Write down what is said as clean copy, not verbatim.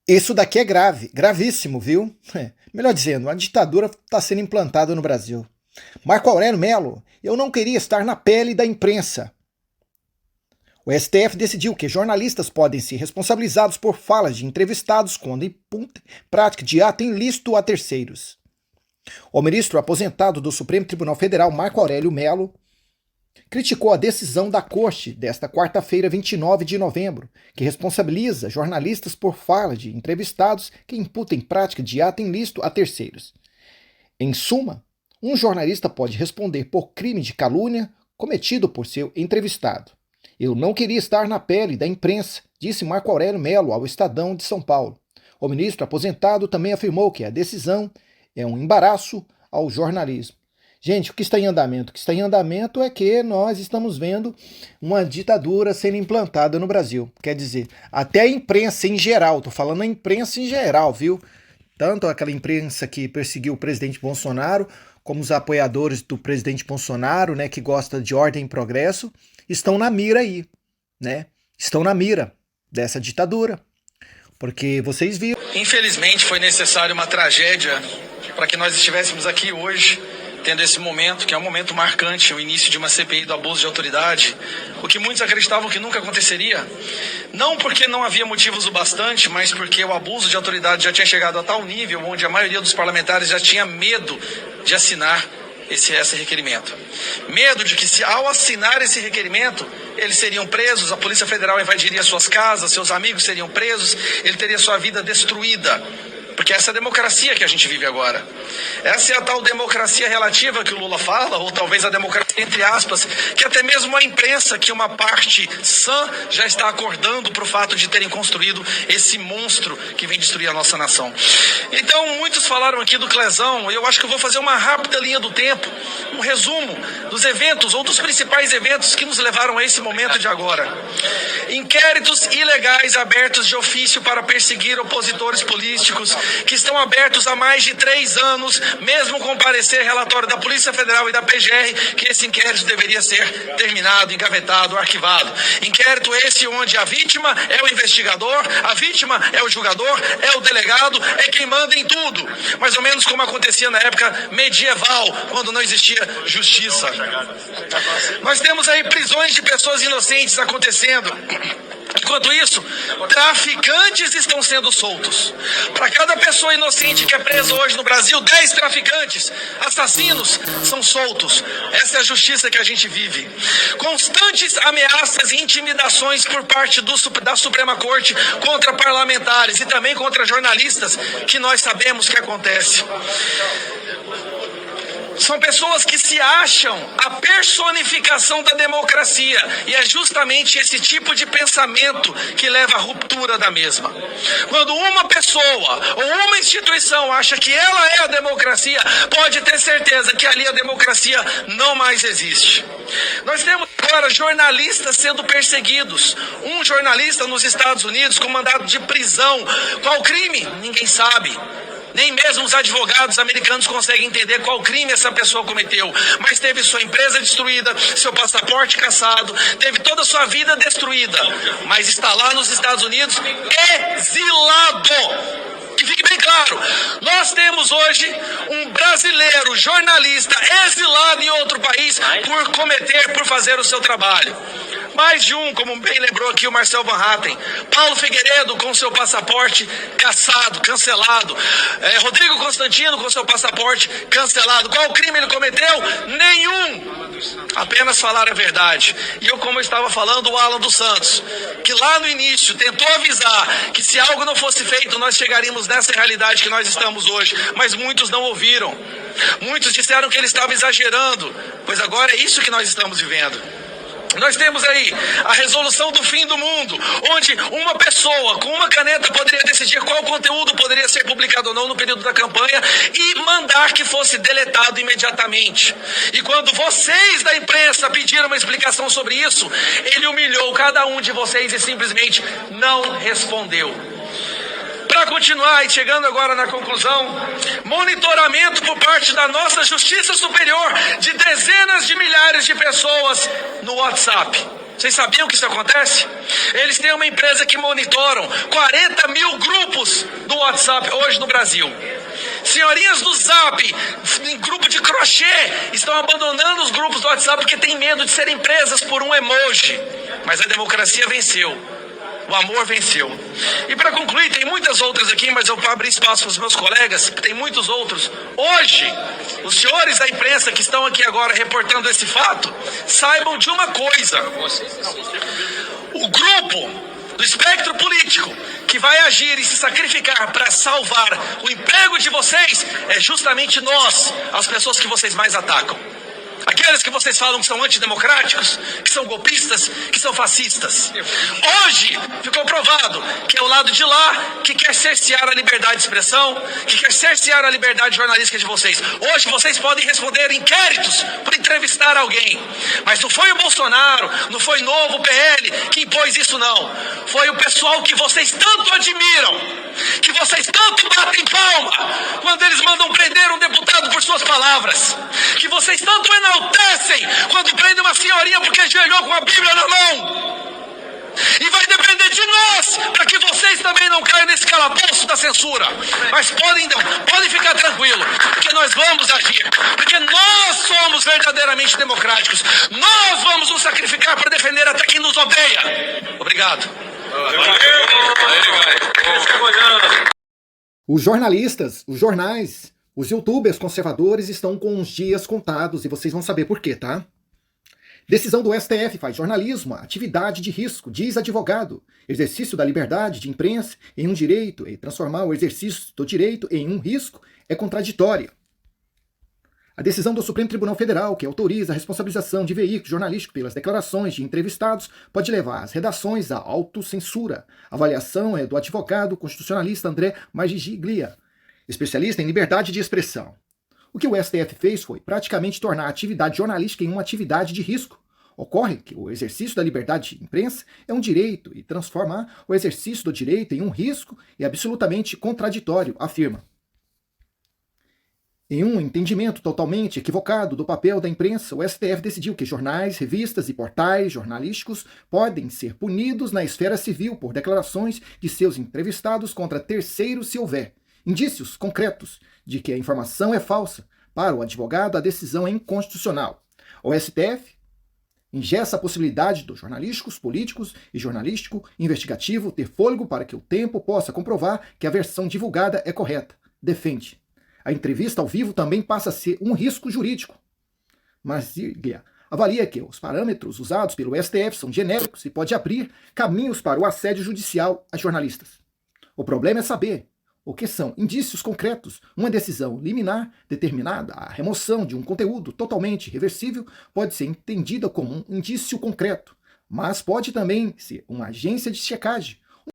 Isso daqui é grave, gravíssimo, viu? Melhor dizendo, a ditadura está sendo implantada no Brasil. Marco Aurélio Melo, eu não queria estar na pele da imprensa. O STF decidiu que jornalistas podem ser responsabilizados por falas de entrevistados quando imputam prática de ato ilícito a terceiros. O ministro aposentado do Supremo Tribunal Federal, Marco Aurélio Melo, criticou a decisão da Corte desta quarta-feira, 29 de novembro, que responsabiliza jornalistas por fala de entrevistados que imputem prática de ato ilícito a terceiros. Em suma, um jornalista pode responder por crime de calúnia cometido por seu entrevistado. Eu não queria estar na pele da imprensa, disse Marco Aurélio Melo ao Estadão de São Paulo. O ministro aposentado também afirmou que a decisão é um embaraço ao jornalismo. Gente, o que está em andamento? O que está em andamento é que nós estamos vendo uma ditadura sendo implantada no Brasil. Quer dizer, até a imprensa em geral, estou falando a imprensa em geral, viu? Tanto aquela imprensa que perseguiu o presidente Bolsonaro, como os apoiadores do presidente Bolsonaro, né, que gosta de ordem e progresso, estão na mira aí, né? Estão na mira dessa ditadura. Porque vocês viram. Infelizmente foi necessário uma tragédia para que nós estivéssemos aqui hoje, tendo esse momento, que é um momento marcante, o início de uma CPI do abuso de autoridade, o que muitos acreditavam que nunca aconteceria. Não porque não havia motivos o bastante, mas porque o abuso de autoridade já tinha chegado a tal nível, onde a maioria dos parlamentares já tinha medo de assinar esse requerimento. Medo de que, se ao assinar esse requerimento, eles seriam presos, a Polícia Federal invadiria suas casas, seus amigos seriam presos, ele teria sua vida destruída. Porque essa é a democracia que a gente vive agora. Essa é a tal democracia relativa que o Lula fala, ou talvez a democracia entre aspas, que até mesmo a imprensa, que uma parte sã, já está acordando para o fato de terem construído esse monstro que vem destruir a nossa nação. Então, muitos falaram aqui do Clezão, eu acho que eu vou fazer uma rápida linha do tempo, um resumo dos eventos, ou dos principais eventos que nos levaram a esse momento de agora. Inquéritos ilegais abertos de ofício para perseguir opositores políticos, que estão abertos há mais de 3 anos, mesmo com parecer relatório da Polícia Federal e da PGR, que esse inquérito deveria ser terminado, engavetado, arquivado. Inquérito esse onde a vítima é o investigador, a vítima é o julgador, é o delegado, é quem manda em tudo. Mais ou menos como acontecia na época medieval, quando não existia justiça. Nós temos aí prisões de pessoas inocentes acontecendo. Enquanto isso, traficantes estão sendo soltos. Para cada pessoa inocente que é presa hoje no Brasil, 10 traficantes, assassinos, são soltos. Essa é a justiça que a gente vive. Constantes ameaças e intimidações por parte da Suprema Corte contra parlamentares e também contra jornalistas, que nós sabemos que acontece. São pessoas que se acham a personificação da democracia, e é justamente esse tipo de pensamento que leva à ruptura da mesma. Quando uma pessoa ou uma instituição acha que ela é a democracia, pode ter certeza que ali a democracia não mais existe. Nós temos agora jornalistas sendo perseguidos. Um jornalista nos Estados Unidos com mandado de prisão. Qual crime? Ninguém sabe. Nem mesmo os advogados americanos conseguem entender qual crime essa pessoa cometeu. Mas teve sua empresa destruída, seu passaporte cassado, teve toda a sua vida destruída. Mas está lá nos Estados Unidos exilado. Que fique bem claro, nós temos hoje um brasileiro jornalista exilado em outro país por fazer o seu trabalho. Mais de um, como bem lembrou aqui o Marcel Van Hatten. Paulo Figueiredo com seu passaporte cassado, cancelado. Rodrigo Constantino com seu passaporte cancelado. Qual crime ele cometeu? Nenhum. Apenas falar a verdade. E eu, como eu estava falando, o Alan dos Santos, que lá no início tentou avisar que se algo não fosse feito, nós chegaríamos nessa realidade que nós estamos hoje. Mas muitos não ouviram. Muitos disseram que ele estava exagerando, pois agora é isso que nós estamos vivendo. Nós temos aí a resolução do fim do mundo, onde uma pessoa com uma caneta poderia decidir qual conteúdo poderia ser publicado ou não no período da campanha e mandar que fosse deletado imediatamente. E quando vocês da imprensa pediram uma explicação sobre isso, ele humilhou cada um de vocês e simplesmente não respondeu. Para continuar e chegando agora na conclusão, monitoramento por parte da nossa Justiça Superior de dezenas de milhares de pessoas no WhatsApp. Vocês sabiam que isso acontece? Eles têm uma empresa que monitoram 40 mil grupos WhatsApp hoje no Brasil. Senhorinhas do Zap, em grupo de crochê, estão abandonando os grupos do WhatsApp porque têm medo de serem presas por um emoji. Mas a democracia venceu. O amor venceu. E para concluir, tem muitas outras aqui, mas eu vou abrir espaço para os meus colegas, tem muitos outros. Hoje, os senhores da imprensa que estão aqui agora reportando esse fato, saibam de uma coisa. O grupo do espectro político que vai agir e se sacrificar para salvar o emprego de vocês é justamente nós, as pessoas que vocês mais atacam. Aqueles que vocês falam que são antidemocráticos, que são golpistas, que são fascistas. Hoje ficou provado que é o lado de lá que quer cercear a liberdade de expressão, que quer cercear a liberdade jornalística de vocês. Hoje vocês podem responder inquéritos por entrevistar alguém. Mas não foi o Bolsonaro, não foi Novo, o PL que impôs isso não. Foi o pessoal que vocês tanto admiram, que vocês tanto batem palma quando eles mandam prender um deputado por suas palavras, que vocês tanto enaltecem quando prendem uma senhorinha porque ajoelhou com a Bíblia na mão. E vai depender de nós para que vocês também não caiam nesse calabouço da censura. Mas podem ficar tranquilos, porque nós vamos agir, porque nós somos verdadeiramente democráticos. Nós vamos nos sacrificar para defender até quem nos odeia. Obrigado. Os jornalistas, os jornais, os youtubers conservadores estão com os dias contados e vocês vão saber por quê, tá? Decisão do STF faz jornalismo atividade de risco, diz advogado. Exercício da liberdade de imprensa em um direito e transformar o exercício do direito em um risco é contraditória. A decisão do Supremo Tribunal Federal, que autoriza a responsabilização de veículos jornalísticos pelas declarações de entrevistados, pode levar as redações à autocensura. A avaliação é do advogado constitucionalista André Margiglia, especialista em liberdade de expressão. O que o STF fez foi praticamente tornar a atividade jornalística em uma atividade de risco. Ocorre que o exercício da liberdade de imprensa é um direito e transformar o exercício do direito em um risco é absolutamente contraditório, afirma. Em um entendimento totalmente equivocado do papel da imprensa, o STF decidiu que jornais, revistas e portais jornalísticos podem ser punidos na esfera civil por declarações de seus entrevistados contra terceiros se houver indícios concretos de que a informação é falsa. Para o advogado, a decisão é inconstitucional. O STF engessa a possibilidade dos jornalísticos, políticos e jornalístico investigativo ter fôlego para que o tempo possa comprovar que a versão divulgada é correta. Defende. A entrevista ao vivo também passa a ser um risco jurídico. Margiglia avalia que os parâmetros usados pelo STF são genéricos e pode abrir caminhos para o assédio judicial a jornalistas. O problema é saber o que são indícios concretos. Uma decisão liminar determinada a remoção de um conteúdo totalmente reversível pode ser entendida como um indício concreto, mas pode também ser uma agência de checagem